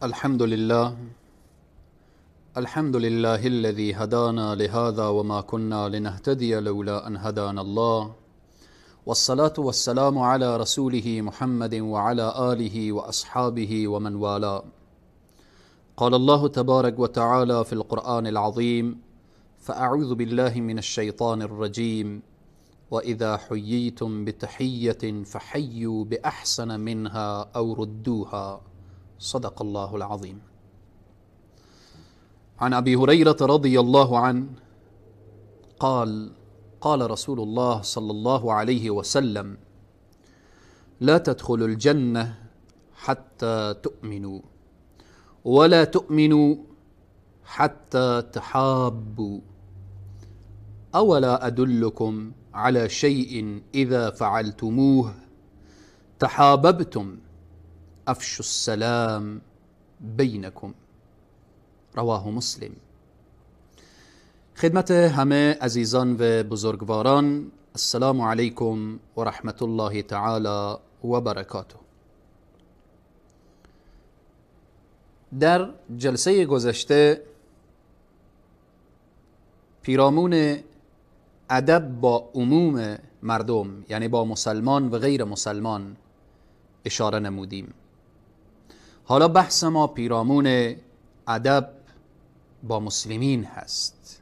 الحمد لله الذي هدانا لهذا وما كنا لنهتدي لولا أن هدانا الله، والصلاة والسلام على رسوله محمد وعلى آله وأصحابه ومن والاه. قال الله تبارك وتعالى في القرآن العظيم: فأعوذ بالله من الشيطان الرجيم، وإذا حييتم بتحية فحيوا بأحسن منها أو ردوها. صدق الله العظيم. عن أبي هريرة رضي الله عنه قال: قال رسول الله صلى الله عليه وسلم: لا تدخلوا الجنة حتى تؤمنوا، ولا تؤمنوا حتى تحابوا، أولا أدلكم على شيء إذا فعلتموه تحاببتم، أفشوا السلام بینکم. رواه مسلم. خدمت همه عزیزان و بزرگواران، السلام علیکم و رحمت الله تعالی و برکاته. در جلسه گذشته پیرامون ادب با عموم مردم، یعنی با مسلمان و غیر مسلمان، اشاره نمودیم. حالا بحث ما پیرامون ادب با مسلمین هست.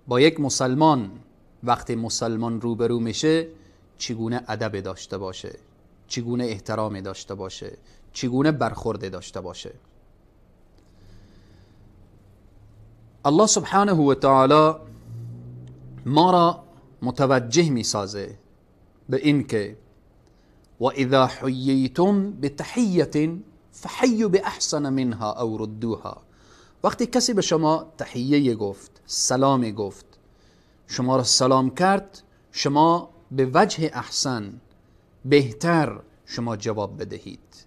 با یک مسلمان وقتی مسلمان روبرو میشه چگونه ادب داشته باشه، چگونه احترام داشته باشه، چگونه برخورد داشته باشه. الله سبحانه و تعالی ما را متوجه میسازه به این که و اذا حییتم بتحیة فحیوا باحسن منها او ردوها. وقتی کسی به شما تحیه گفت، سلام گفت، شما را سلام کرد، شما به وجه احسن، بهتر شما جواب بدهید.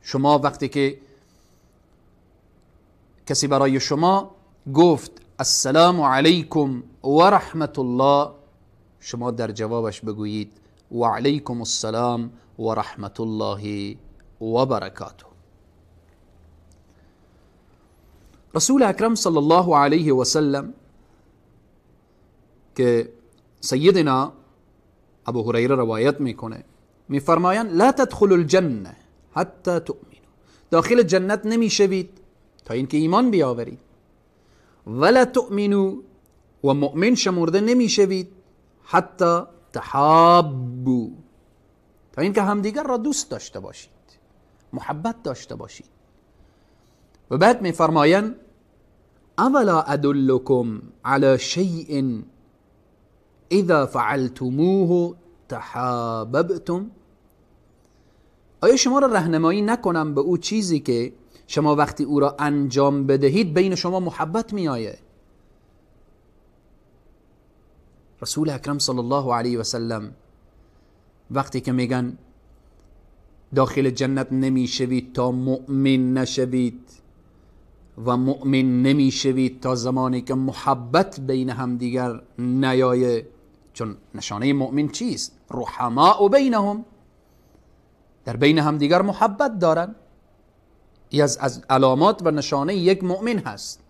شما وقتی که کسی برای شما گفت السلام علیکم و رحمت الله، شما در جوابش بگویید و علیکم السلام و رحمت الله و برکاته. رسول اکرم صلی الله علیه و سلم که سیدنا ابو هریره روایت میکنه، میفرمایند لا تدخلوا الجنه حتی تؤمنوا، داخل جنت نمیشوید تا اینکه ایمان بیاورید. ولا تؤمنوا، و مؤمن شمرده نمیشوید حتی تحابوا، تا اینکه همدیگر را دوست داشته باشید، محبت داشته باشید. و بعد میفرمایند اولا ادلکم علی شیء اذا فعلتموه تحاببتم، آیا شما را راهنمایی نکنم به او چیزی که شما وقتی او را انجام بدهید بین شما محبت می آید؟ رسول اکرم صلی الله علیه و سلم وقتی که میگن داخل جنت نمیشوید تا مؤمن نشوید و مؤمن نمیشوید تا زمانی که محبت بین همدیگر نیایه، چون نشانه مؤمن چیست؟ رحماء بینهم، در بین همدیگر محبت دارن. ای از علامات و نشانه یک مؤمن هست.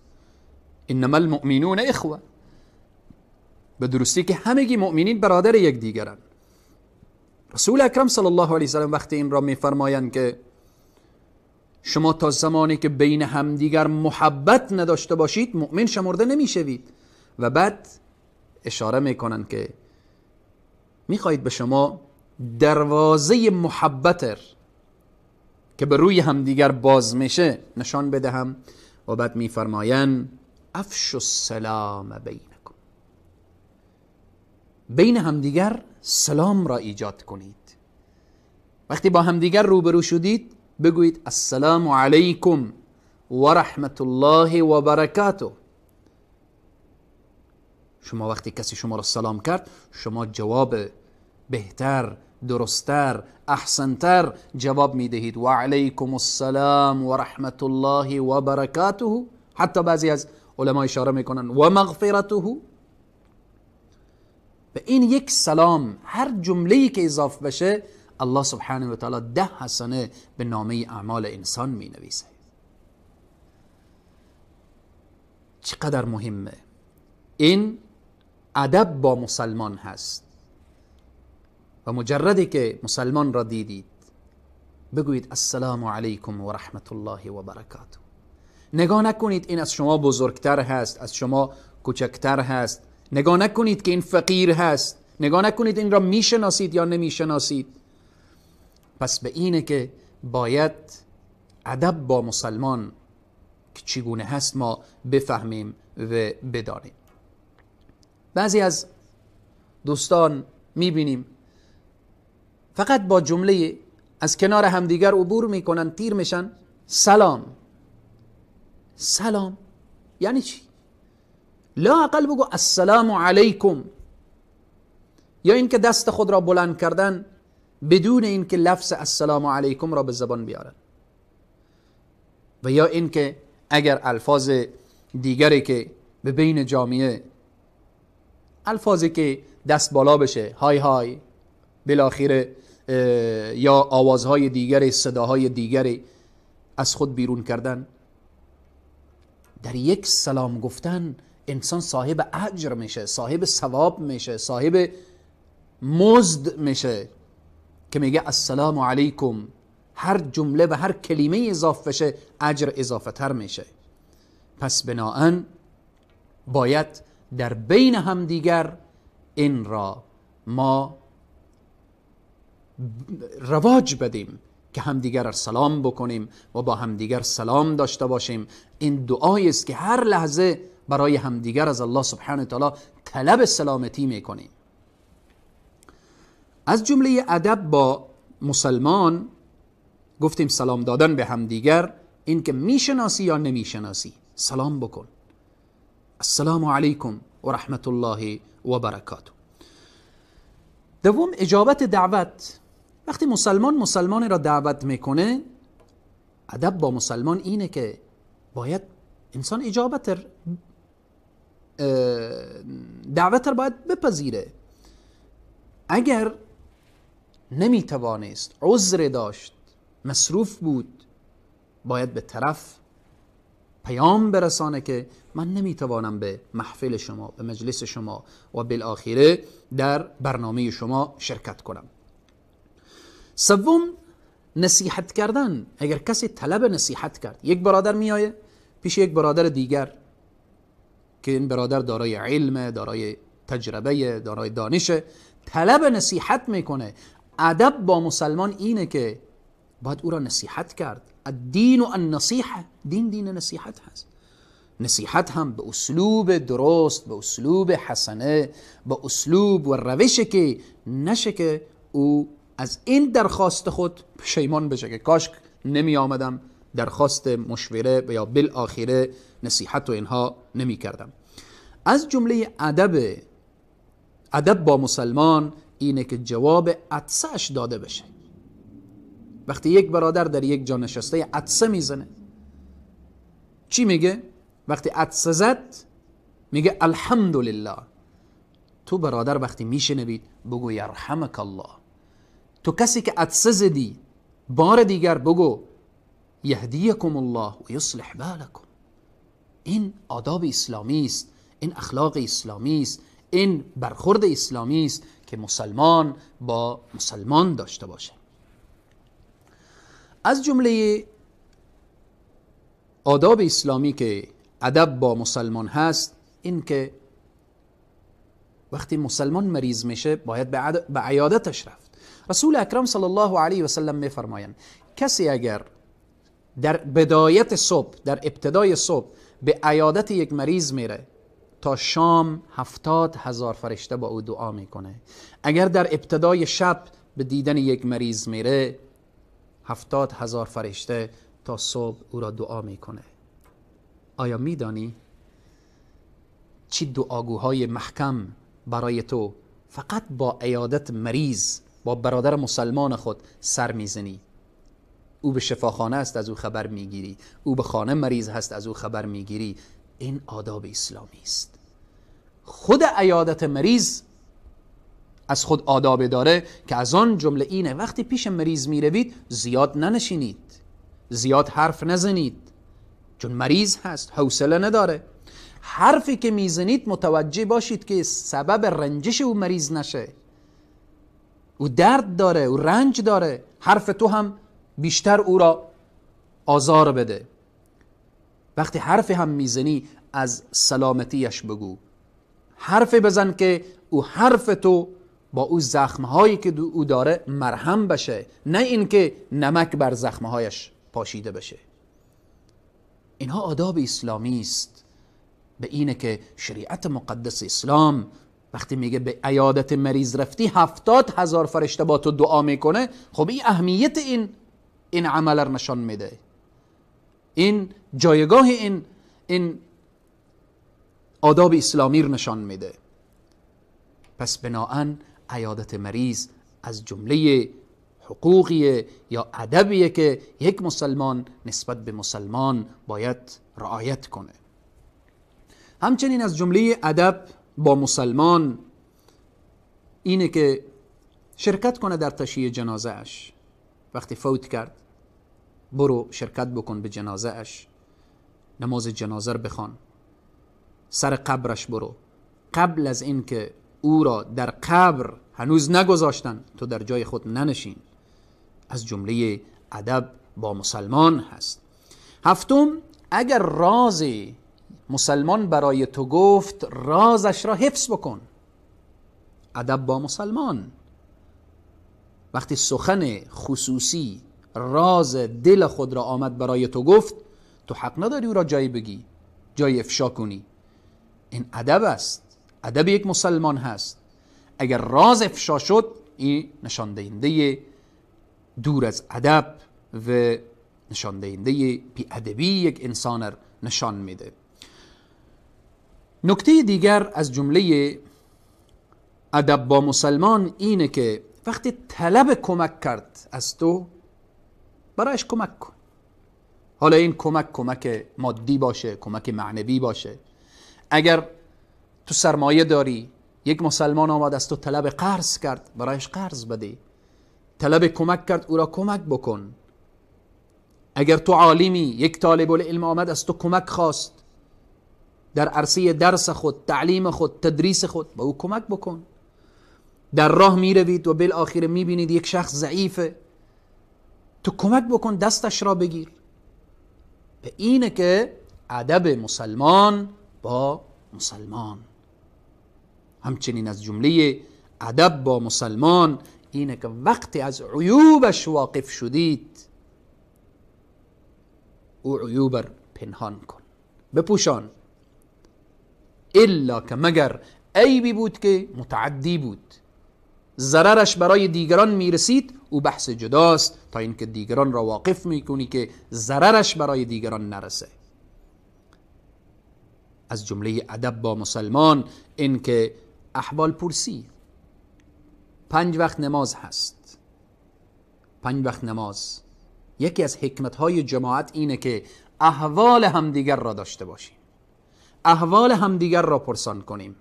انما المؤمنون اخوه، به درستی که همگی مؤمنین برادر یک دیگرن. رسول اکرم صلی الله علیه و سلم وقتی این را میفرمایند که شما تا زمانی که بین همدیگر محبت نداشته باشید مؤمن شمرده نمیشوید، و بعد اشاره میکنند که میخواهید به شما دروازه محبت که به روی همدیگر باز میشه نشان بدهم. و بعد میفرمایند افشوا السلام بینکم، بین همدیگر سلام را ایجاد کنید. وقتی با همدیگر روبرو شدید بگویید السلام علیکم و رحمت الله و برکاته. شما وقتی کسی شما را سلام کرد، شما جواب بهتر، درستر، احسنتر جواب میدهید و علیکم السلام و رحمت الله و برکاته. حتی بعضی از علما اشاره میکنن و مغفرته. به این یک سلام هر جمله‌ای که اضافه بشه الله سبحانه و تعالی 10 حسنه به نامه اعمال انسان می نویسه. چقدر مهمه. این ادب با مسلمان هست و مجردی که مسلمان را دیدید بگویید السلام علیکم و رحمت الله و برکاته. نگاه نکنید این از شما بزرگتر هست، از شما کوچکتر هست. نگاه نکنید که این فقیر هست. نگاه نکنید این را میشناسید یا نمیشناسید. پس به اینه که باید ادب با مسلمان که چگونه هست ما بفهمیم و بدانیم. بعضی از دوستان میبینیم فقط با جمله از کنار همدیگر عبور میکنن، تیر میشن، سلام. سلام یعنی چی؟ لا اقل بگو السلام علیکم. یا اینکه دست خود را بلند کردن بدون اینکه لفظ السلام علیکم را به زبان بیارن، و یا اینکه اگر الفاظ دیگری که به بین جامعه الفاظی که دست بالا بشه، های های بالاخره، یا آوازهای دیگری، صداهای دیگری از خود بیرون کردن، در یک سلام گفتن انسان صاحب اجر میشه، صاحب ثواب میشه، صاحب مزد میشه که میگه السلام علیکم. هر جمله و هر کلمه اضافه بشه اجر اضافه تر میشه. پس بناهن باید در بین همدیگر این را ما رواج بدیم که همدیگر را سلام بکنیم و با همدیگر سلام داشته باشیم. این دعایی است که هر لحظه برای همدیگر از الله سبحانه و تعالی طلب سلامتی میکنیم. از جمله ادب با مسلمان گفتیم سلام دادن به همدیگر، این که میشناسی یا نمیشناسی سلام بکن. السلام علیکم و رحمت الله و برکاته. دوم اجابت دعوت. وقتی مسلمان را دعوت میکنه، ادب با مسلمان اینه که باید انسان دعوت را باید بپذیره. اگر نمیتوانست، عذر داشت، مصروف بود، باید به طرف پیام برسانه که من نمیتوانم به محفل شما، به مجلس شما و بالاخره در برنامه شما شرکت کنم. سوم نصیحت کردن. اگر کسی طلب نصیحت کرد، یک برادر میآیه پیش یک برادر دیگر که این برادر دارای علم، دارای تجربه، دارای دانش، طلب نصیحت میکنه. ادب با مسلمان اینه که باید او را نصیحت کرد. الدین و النصیحه، دین نصیحت هست. نصیحت هم به اسلوب درست، به اسلوب حسنه، به اسلوب و روشی که نشه که او از این درخواست خود پشیمان بشه که کاش نمی آمدم درخواست مشوره یا بالاخره نصیحت و اینها نمی کردم. از جمله ادب با مسلمان اینه که جواب عطسه‌اش داده بشه. وقتی یک برادر در یک جا نشسته عطسه میزنه، چی میگه؟ وقتی عطسه زد میگه الحمدلله. تو برادر وقتی میشنوید بگو یرحمک الله. تو کسی که عطسه زدی بار دیگر بگو یهدیکم الله و یصلح بالکم. این آداب اسلامی است، این اخلاق اسلامی است، این برخورد اسلامی است که مسلمان با مسلمان داشته باشه. از جمله آداب اسلامی که ادب با مسلمان هست این که وقتی مسلمان مریض میشه باید به عیادتش رفت. رسول اکرم صلی الله علیه و سلم میفرمایند کسی اگر در بدایت صبح، در ابتدای صبح به عیادت یک مریض میره تا شام 70,000 فرشته با او دعا میکنه. اگر در ابتدای شب به دیدن یک مریض میره 70,000 فرشته تا صبح او را دعا میکنه. آیا میدانی چی دعاگوهای محکم برای تو فقط با عیادت مریض با برادر مسلمان خود سر میزنی؟ او به شفاخانه است از او خبر میگیری، او به خانه مریض هست از او خبر میگیری. این آداب اسلامی است. خود عیادت مریض از خود آداب داره که از آن جمله اینه وقتی پیش مریض میروید زیاد ننشینید، زیاد حرف نزنید، چون مریض هست، حوصله نداره. حرفی که میزنید متوجه باشید که سبب رنجش او مریض نشه. او درد داره، او رنج داره، حرف تو هم بیشتر او را آزار بده. وقتی حرف هم میزنی از سلامتیش بگو، حرف بزن که او حرف تو با او زخمهایی که او داره مرهم بشه، نه اینکه نمک بر زخمهایش پاشیده بشه. اینها آداب اسلامی است. به اینه که شریعت مقدس اسلام وقتی میگه به عیادت مریض رفتی 70,000 فرشته با تو دعا میکنه، خب این اهمیت این عمل رو نشان میده، این جایگاه این آداب اسلامی رو نشان میده. پس بناهن عیادت مریض از جمله حقوقیه یا ادبیه که یک مسلمان نسبت به مسلمان باید رعایت کنه. همچنین از جمله ادب با مسلمان اینه که شرکت کنه در تشییع جنازه اش. وقتی فوت کرد برو شرکت بکن به جنازه اش، نماز جنازه رو بخوان، سر قبرش برو. قبل از این که او را در قبر هنوز نگذاشتن تو در جای خود ننشین. از جمله ادب با مسلمان هست. هفتم، اگر راز مسلمان برای تو گفت رازش را حفظ بکن. ادب با مسلمان، وقتی سخن خصوصی راز دل خود را آمد برای تو گفت، تو حق نداری او را جایی بگی، جایی افشا کنی. این ادب است، ادب یک مسلمان هست. اگر راز افشا شد این نشان دهنده دور از ادب و نشان دهنده بی ادبی یک انسان نشان میده. نکته دیگر از جمله ادب با مسلمان اینه که وقتی طلب کمک کرد از تو، برایش کمک کن. حالا این کمک مادی باشه، کمک معنوی باشه. اگر تو سرمایه داری، یک مسلمان آمد از تو طلب قرض کرد، برایش قرض بده. طلب کمک کرد، او را کمک بکن. اگر تو عالمی، یک طالب العلم آمد از تو کمک خواست در عرصه درس خود، تعلیم خود، تدریس خود، با او کمک بکن. در راه می روید و بالاخره می بینید یک شخص ضعیفه، تو کمک بکن، دستش را بگیر. به اینه که ادب مسلمان با مسلمان. همچنین از جمله ادب با مسلمان اینه که وقتی از عیوبش واقف شدید، او عیوب را پنهان کن، بپوشان. الا که مگر عیبی بود که متعدی بود، ضررش برای دیگران میرسید، او بحث جداست، تا اینکه دیگران را واقف میکنی که ضررش برای دیگران نرسه. از جمله ادب با مسلمان این که احوال پرسی. 5 وقت نماز هست، 5 وقت نماز. یکی از حکمتهای جماعت اینه که احوال همدیگر را داشته باشیم، احوال همدیگر را پرسان کنیم.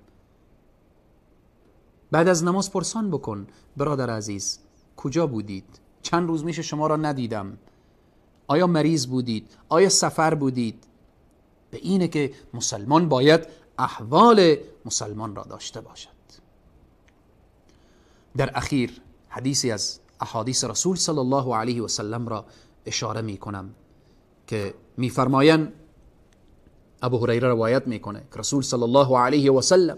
بعد از نماز پرسان بکن، برادر عزیز کجا بودید؟ چند روز میشه شما را ندیدم. آیا مریض بودید؟ آیا سفر بودید؟ به اینه که مسلمان باید احوال مسلمان را داشته باشد. در اخیر حدیثی از احادیث رسول صلی الله علیه و سلم را اشاره می کنم که می فرمایند، ابو هریره روایت میکنه که رسول صلی الله علیه و سلم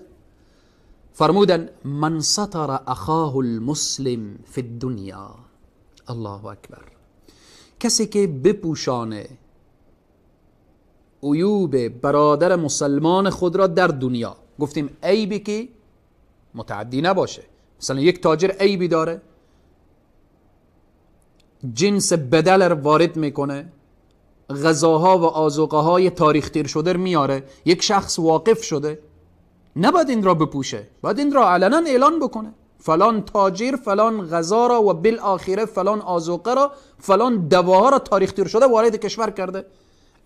فرمودن من سطر اخاه المسلم فی الدنیا، الله اکبر، کسی که بپوشانه عیوب برادر مسلمان خود را در دنیا. گفتیم عیبی که متعدی نباشه. مثلا یک تاجر عیبی داره، جنس بدل رو وارد میکنه، غذاها و آذوقه های تاریخ تیر شده میاره، یک شخص واقف شده، نباید این را بپوشه، باید این را علنا اعلان بکنه. فلان تاجر فلان غذا را و بالاخره فلان آذوقه را، فلان دواها را تاریخ تیر شده وارد کشور کرده.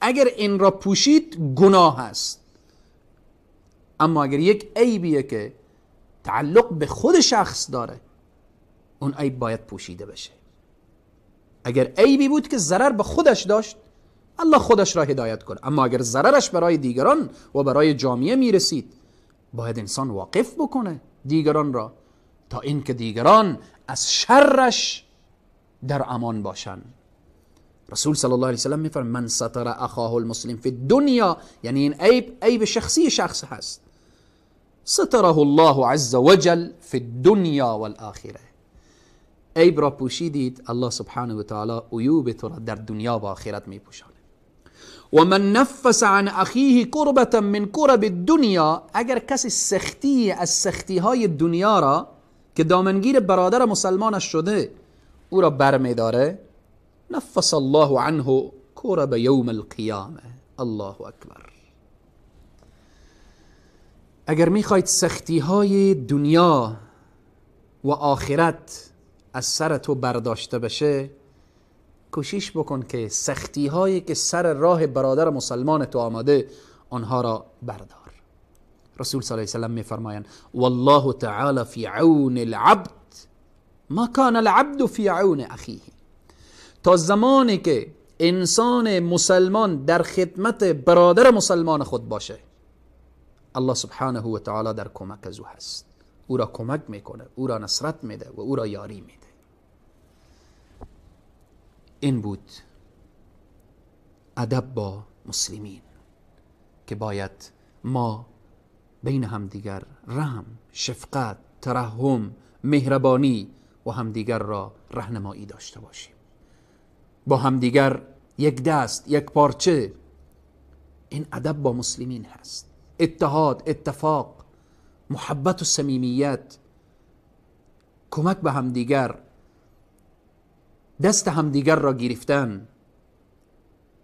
اگر این را پوشید گناه است. اما اگر یک عیبیه که تعلق به خود شخص داره، اون عیب باید پوشیده بشه. اگر عیبی بود که ضرر به خودش داشت، الله خودش را هدایت کنه. اما اگر ضررش برای دیگران و برای جامعه میرسید، باید انسان واقف بکنه دیگران را، تا اینکه دیگران از شرش در امان باشن. رسول صلی الله علیه و سلم میفرماید من ستر اخاه المسلم فی الدنیا، یعنی این عیب شخصی شخص هست، ستره الله عز وجل فی الدنیا والآخره. عیب را پوشیدید، الله سبحانه و تعالی عیوب تو را در دنیا و آخرت میپوشانه. و من نفس عن اخیه کربة من کرب الدنیا، اگر کسی سختی از سختی های دنیا را که دامنگیر برادر مسلمانش شده او را برمیداره، نفس الله عنه کرب یوم القیامه. الله اکبر. اگر میخواید سختی های دنیا و آخرت از سر تو برداشته بشه، کوشش بکن که سختی هایی که سر راه برادر مسلمان تو آمده آنها را بردار. رسول صلی الله علیه و سلم میفرمایند والله تعالی فی عون العبد ما کان العبد فی عون اخیه. تا زمانی که انسان مسلمان در خدمت برادر مسلمان خود باشه، الله سبحانه و تعالی در کمک از او هست، او را کمک میکنه، او را نصرت میده و او را یاری میده. این بود ادب با مسلمین که باید ما بین همدیگر رحم، شفقت، ترحم، مهربانی و همدیگر را راهنمایی داشته باشیم. با همدیگر یک دست، یک پارچه. این ادب با مسلمین هست. اتحاد، اتفاق، محبت و صمیمیت، کمک به همدیگر، دست همدیگر را گرفتن،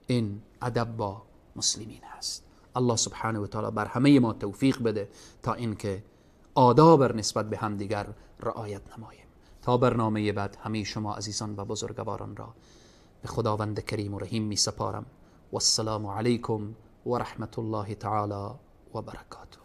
این ادب با مسلمین هست. الله سبحانه و تعالی بر همه ما توفیق بده تا اینکه آداب نسبت به همدیگر رعایت نماییم. تا برنامه بعد همه شما عزیزان و بزرگواران را به خداوند کریم و رحیم می سپارم. والسلام علیکم و رحمت الله تعالی و برکاته.